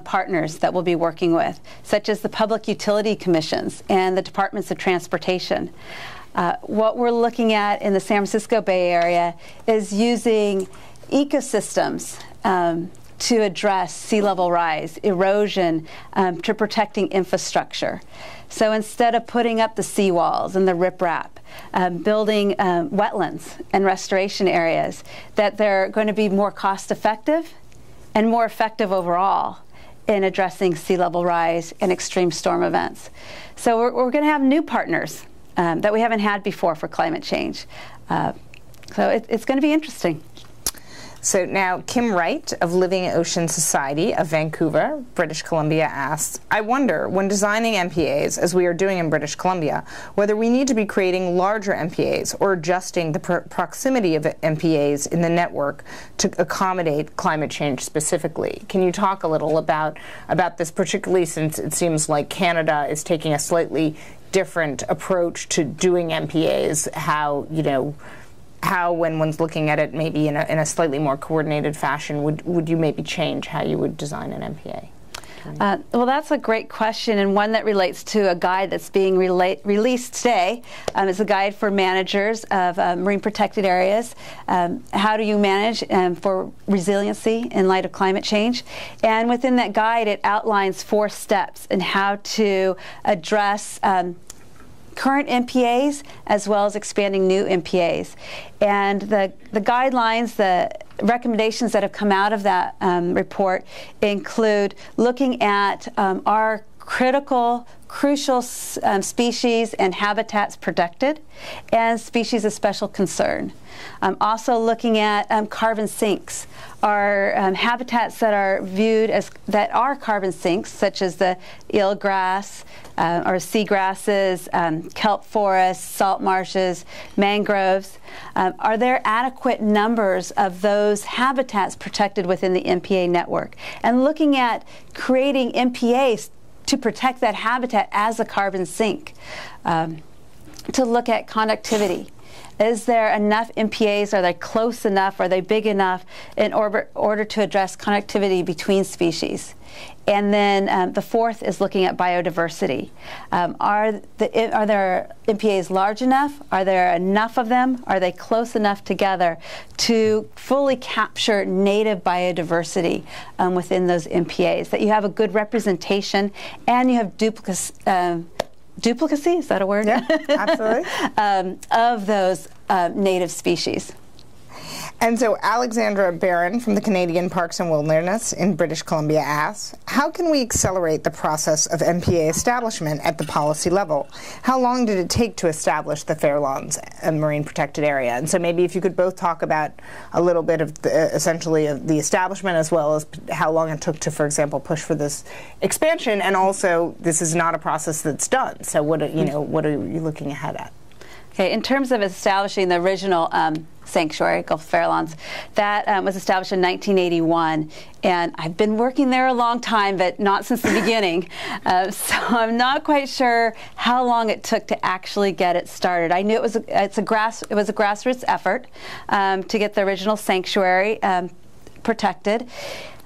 partners that we'll be working with, such as the public utility commissions and the departments of transportation. What we're looking at in the San Francisco Bay Area is using ecosystems to address sea level rise, erosion, to protecting infrastructure. So instead of putting up the seawalls and the riprap, building wetlands and restoration areas, that they're going to be more cost effective and more effective overall in addressing sea level rise and extreme storm events. So we're going to have new partners that we haven't had before for climate change. So it's going to be interesting. So now Kim Wright of Living Ocean Society of Vancouver, British Columbia asks, I wonder, when designing MPAs, as we are doing in British Columbia, whether we need to be creating larger MPAs or adjusting the proximity of MPAs in the network to accommodate climate change specifically. Can you talk a little about this, particularly since it seems like Canada is taking a slightly different approach to doing MPAs, how, when one's looking at it maybe in a slightly more coordinated fashion, would you maybe change how you would design an MPA? Well, that's a great question, and one that relates to a guide that's being released today. It's a guide for managers of marine protected areas. How do you manage for resiliency in light of climate change? And within that guide, it outlines 4 steps in how to address current MPAs as well as expanding new MPAs. And the guidelines, the recommendations that have come out of that report include looking at our crucial species and habitats protected and species of special concern. Also looking at carbon sinks, our habitats that are viewed as carbon sinks, such as the eelgrass or seagrasses, kelp forests, salt marshes, mangroves. Are there adequate numbers of those habitats protected within the MPA network? And looking at creating MPAs to protect that habitat as a carbon sink. To look at connectivity. Is there enough MPAs? Are they close enough? Are they big enough in order to address connectivity between species? And then the fourth is looking at biodiversity. Are there MPAs large enough? Are there enough of them? Are they close enough together to fully capture native biodiversity within those MPAs? That you have a good representation and you have duplicacy, is that a word? Yeah, absolutely. Of those native species. And so Alexandra Barron from the Canadian Parks and Wilderness in British Columbia asks, how can we accelerate the process of MPA establishment at the policy level? How long did it take to establish the Fairlawns Marine Protected Area? And so maybe if you could both talk about a little bit of essentially of the establishment, as well as how long it took to, for example, push for this expansion. And also, this is not a process that's done. So what are you looking ahead at? Okay, in terms of establishing the original sanctuary, Gulf Fairlawns, that was established in 1981, and I've been working there a long time, but not since the beginning. So I'm not quite sure how long it took to actually get it started. I knew it was a grassroots effort to get the original sanctuary protected.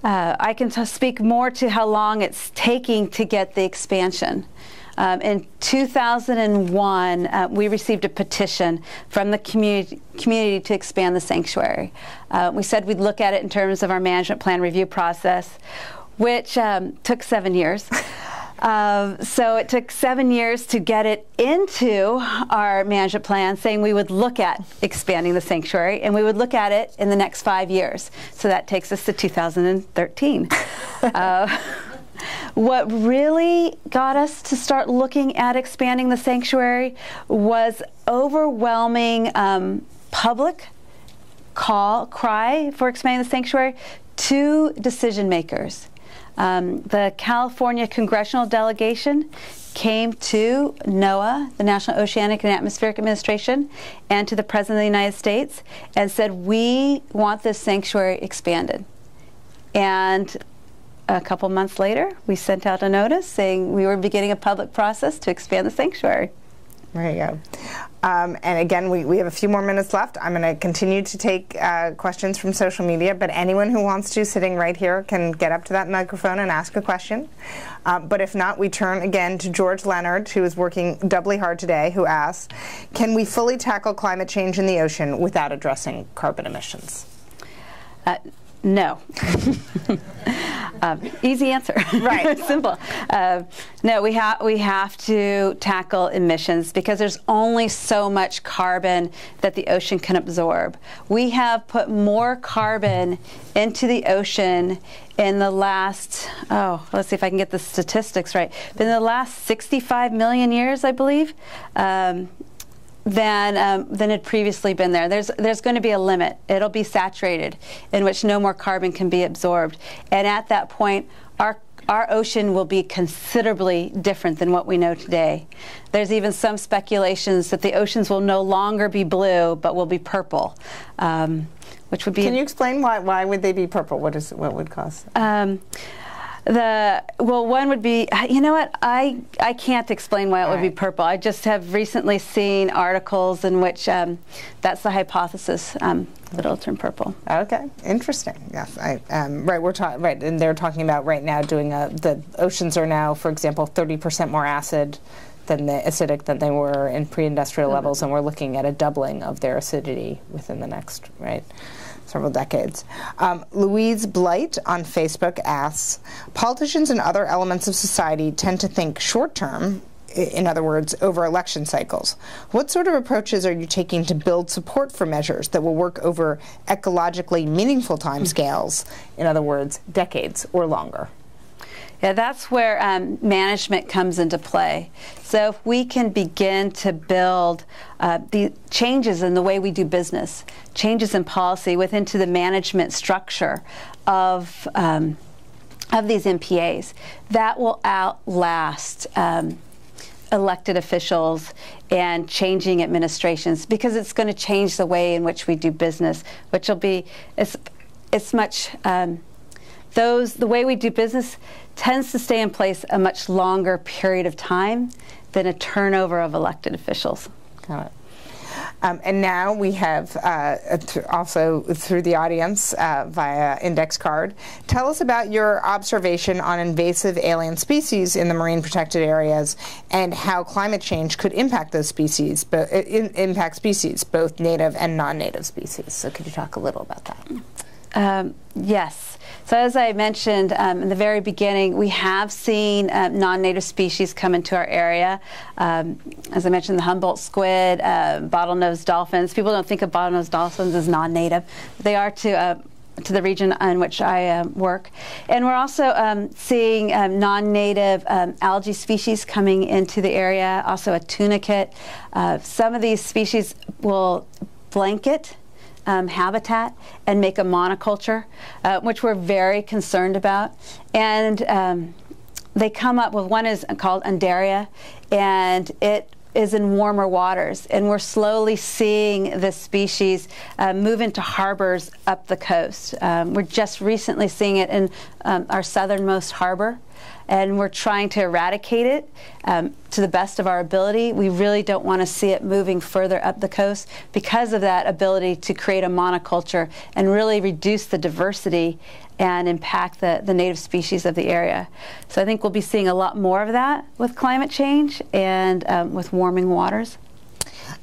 I can speak more to how long it's taking to get the expansion. In 2001, we received a petition from the community to expand the sanctuary. We said we'd look at it in terms of our management plan review process, which took 7 years. So it took 7 years to get it into our management plan, saying we would look at expanding the sanctuary, and we would look at it in the next 5 years. So that takes us to 2013. What really got us to start looking at expanding the sanctuary was overwhelming public cry for expanding the sanctuary to decision makers. The California congressional delegation came to NOAA, the National Oceanic and Atmospheric Administration, and to the President of the United States and said, we want this sanctuary expanded. And a couple months later, we sent out a notice saying we were beginning a public process to expand the sanctuary. There you go. And again, we have a few more minutes left. I'm going to continue to take questions from social media, but anyone who wants to, sitting right here, can get up to that microphone and ask a question. But if not, we turn again to George Leonard, who is working doubly hard today, who asks, can we fully tackle climate change in the ocean without addressing carbon emissions? No. Easy answer. Right. Simple. No, we have to tackle emissions because there's only so much carbon that the ocean can absorb. We have put more carbon into the ocean in the last, let's see if I can get the statistics right, in the last 65 million years, I believe, than had previously been there. There's going to be a limit. It'll be saturated, in which no more carbon can be absorbed. And at that point, our ocean will be considerably different than what we know today. There's even some speculations that the oceans will no longer be blue, but will be purple, which would be. Can you explain why would they be purple? What would cause? Well, one would be, you know what, I can't explain why it would be purple. I just have recently seen articles in which that's the hypothesis that it'll turn purple. Okay, interesting. Yes, right. And they're talking about right now doing the oceans are now, for example, 30% more acidic than they were in pre-industrial levels, and we're looking at a doubling of their acidity within the next several decades. Louise Blight on Facebook asks, politicians and other elements of society tend to think short-term, in other words, over election cycles. What sort of approaches are you taking to build support for measures that will work over ecologically meaningful timescales, in other words, decades or longer? Yeah, that's where management comes into play. So if we can begin to build the changes in the way we do business, changes in policy within to the management structure of these MPAs, that will outlast elected officials and changing administrations, because it's going to change the way in which we do business, which will be it's much the way we do business tends to stay in place a much longer period of time than a turnover of elected officials. Got it. And now we have also through the audience via index card. Tell us about your observation on invasive alien species in the marine protected areas and how climate change could impact those species, impact species, both native and non-native species. So could you talk a little about that? Yes. So as I mentioned in the very beginning, we have seen non-native species come into our area. As I mentioned, the Humboldt squid, bottlenose dolphins. People don't think of bottlenose dolphins as non-native. They are to the region in which I work. And we're also seeing non-native algae species coming into the area, also a tunicate. Some of these species will blanket habitat and make a monoculture, which we're very concerned about. And they come up with, one is called Undaria, and it is in warmer waters. And we're slowly seeing this species move into harbors up the coast. We're just recently seeing it in our southernmost harbor. And we're trying to eradicate it to the best of our ability. We really don't want to see it moving further up the coast because of that ability to create a monoculture and really reduce the diversity and impact the native species of the area. So I think we'll be seeing a lot more of that with climate change and with warming waters.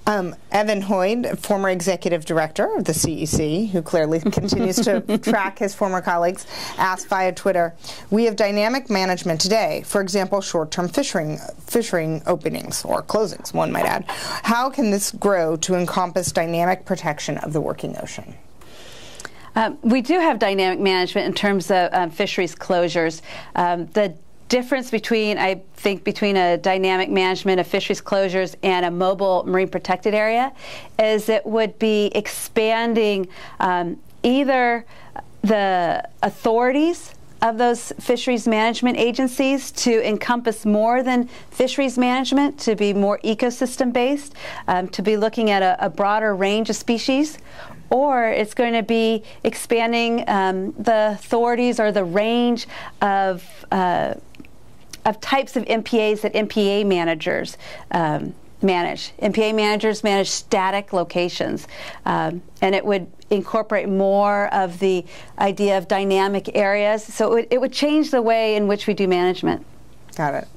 Evan Hoyd, former executive director of the CEC, who clearly continues to track his former colleagues, asked via Twitter, "We have dynamic management today, for example, short-term fishing openings, or closings, one might add. How can this grow to encompass dynamic protection of the working ocean?" We do have dynamic management in terms of fisheries closures. The difference between, I think, between a dynamic management of fisheries closures and a mobile marine protected area is it would be expanding either the authorities of those fisheries management agencies to encompass more than fisheries management, to be more ecosystem based, to be looking at a broader range of species, or it's going to be expanding the authorities or the range of types of MPAs that MPA managers manage. MPA managers manage static locations, and it would incorporate more of the idea of dynamic areas. So it would change the way in which we do management. Got it.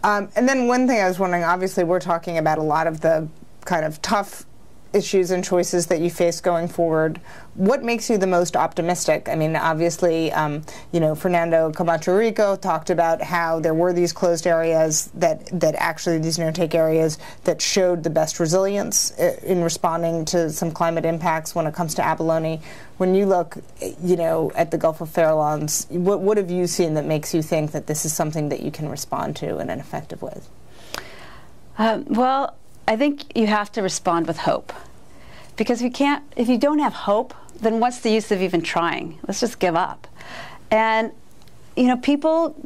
And then one thing I was wondering, obviously we're talking about a lot of the kind of tough issues and choices that you face going forward. What makes you the most optimistic? I mean, obviously, you know, Fernando Camacho Rico talked about how there were these closed areas that actually, these no-take areas that showed the best resilience in responding to some climate impacts when it comes to abalone. When you look, you know, at the Gulf of Farallones, what have you seen that makes you think that this is something that you can respond to in an effective way? Well, I think you have to respond with hope, because if you don't have hope, then what's the use of even trying? Let's just give up. And, you know, people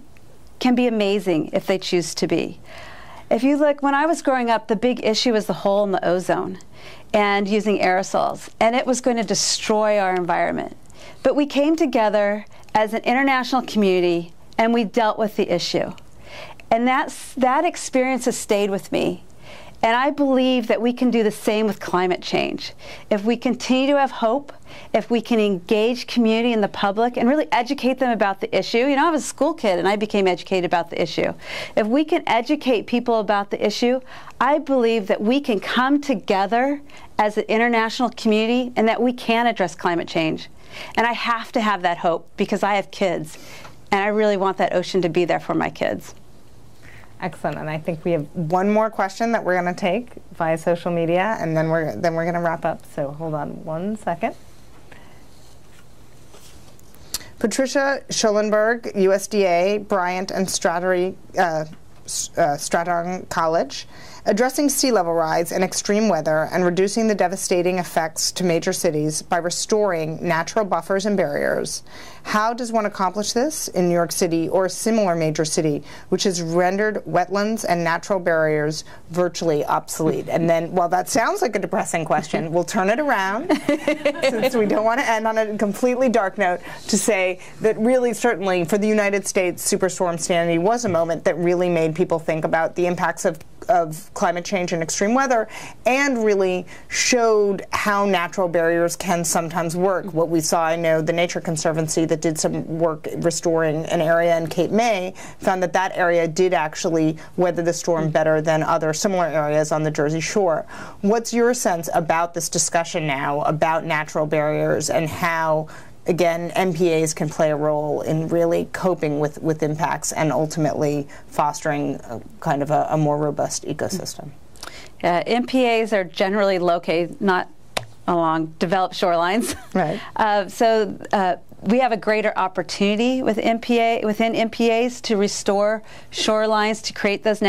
can be amazing if they choose to be. If you look, when I was growing up, the big issue was the hole in the ozone and using aerosols, and it was going to destroy our environment. But we came together as an international community and we dealt with the issue. And that experience has stayed with me. And I believe that we can do the same with climate change. If we continue to have hope, if we can engage community and the public and really educate them about the issue. You know, I was a school kid and I became educated about the issue. If we can educate people about the issue, I believe that we can come together as an international community and that we can address climate change. And I have to have that hope because I have kids and I really want that ocean to be there for my kids. Excellent, and I think we have one more question that we're going to take via social media, and then we're going to wrap up. So hold on one second. Patricia Schollenberg, USDA, Bryant and Stratton College, addressing sea level rise and extreme weather and reducing the devastating effects to major cities by restoring natural buffers and barriers. How does one accomplish this in New York City or a similar major city which has rendered wetlands and natural barriers virtually obsolete? And then, while that sounds like a depressing question, we'll turn it around, since we don't want to end on a completely dark note, to say that really, certainly, for the United States, Superstorm Sandy was a moment that really made people think about the impacts of climate change and extreme weather, and really showed how natural barriers can sometimes work. What we saw, I know the Nature Conservancy that did some work restoring an area in Cape May found that that area did actually weather the storm better than other similar areas on the Jersey Shore. What's your sense about this discussion now about natural barriers and how, again, MPAs can play a role in really coping with impacts and ultimately fostering kind of a more robust ecosystem? MPAs are generally located not along developed shorelines. Right. So we have a greater opportunity within MPAs to restore shorelines, to create those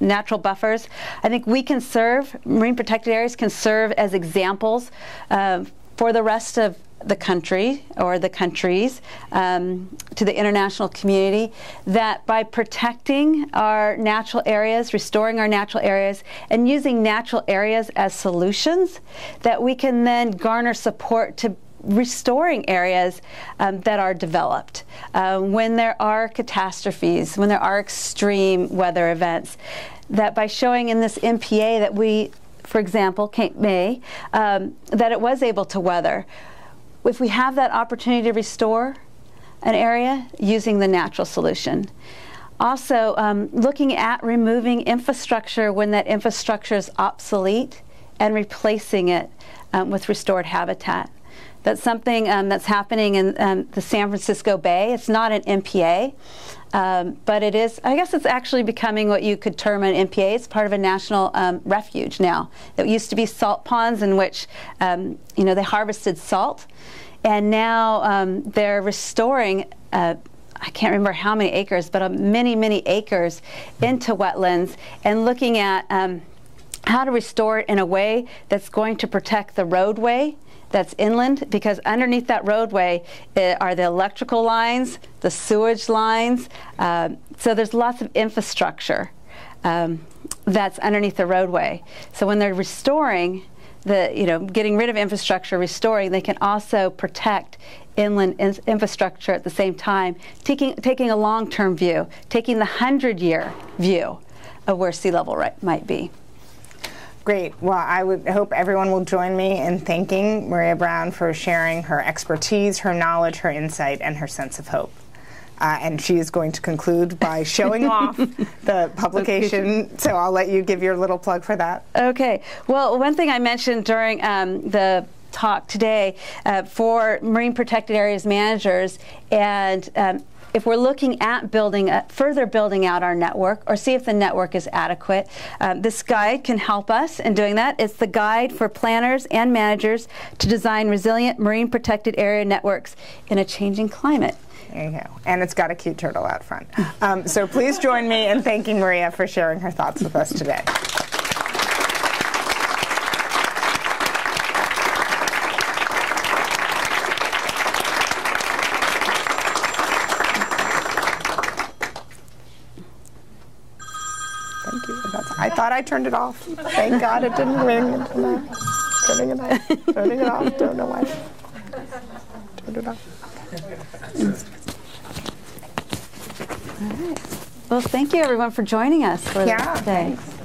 natural buffers. I think we can serve, marine protected areas can serve as examples for the rest of the country or the countries, to the international community, that by protecting our natural areas, restoring our natural areas, and using natural areas as solutions, that we can then garner support to restoring areas that are developed. When there are catastrophes, when there are extreme weather events, that by showing in this MPA that we, for example, Cape May, that it was able to weather. If we have that opportunity to restore an area using the natural solution. Also, looking at removing infrastructure when that infrastructure is obsolete and replacing it with restored habitat. That's something that's happening in the San Francisco Bay. It's not an MPA, but it is, I guess it's actually becoming what you could term an MPA. It's part of a national refuge now. It used to be salt ponds in which you know, they harvested salt, and now they're restoring I can't remember how many acres, but many, many acres into wetlands, and looking at how to restore it in a way that's going to protect the roadway that's inland, because underneath that roadway are the electrical lines, the sewage lines, so there's lots of infrastructure that's underneath the roadway. So when they're restoring, you know, getting rid of infrastructure, restoring, they can also protect inland infrastructure at the same time, taking a long-term view, taking the 100-year view of where sea level might be. Great. Well, I would hope everyone will join me in thanking Maria Brown for sharing her expertise, her knowledge, her insight, and her sense of hope. And she is going to conclude by showing off the publication, so I'll let you give your little plug for that. Okay. Well, one thing I mentioned during the talk today for marine protected areas managers, and if we're looking at further building out our network, or see if the network is adequate, this guide can help us in doing that. It's the guide for planners and managers to design resilient marine protected area networks in a changing climate. There you go. And it's got a cute turtle out front. So please join me in thanking Maria for sharing her thoughts with us today. Thank you. I thought I turned it off. Thank God it didn't ring. Turning it off. Turning it off. Don't know why. Turned it off. All right. Well, thank you everyone for joining us for today. Thanks.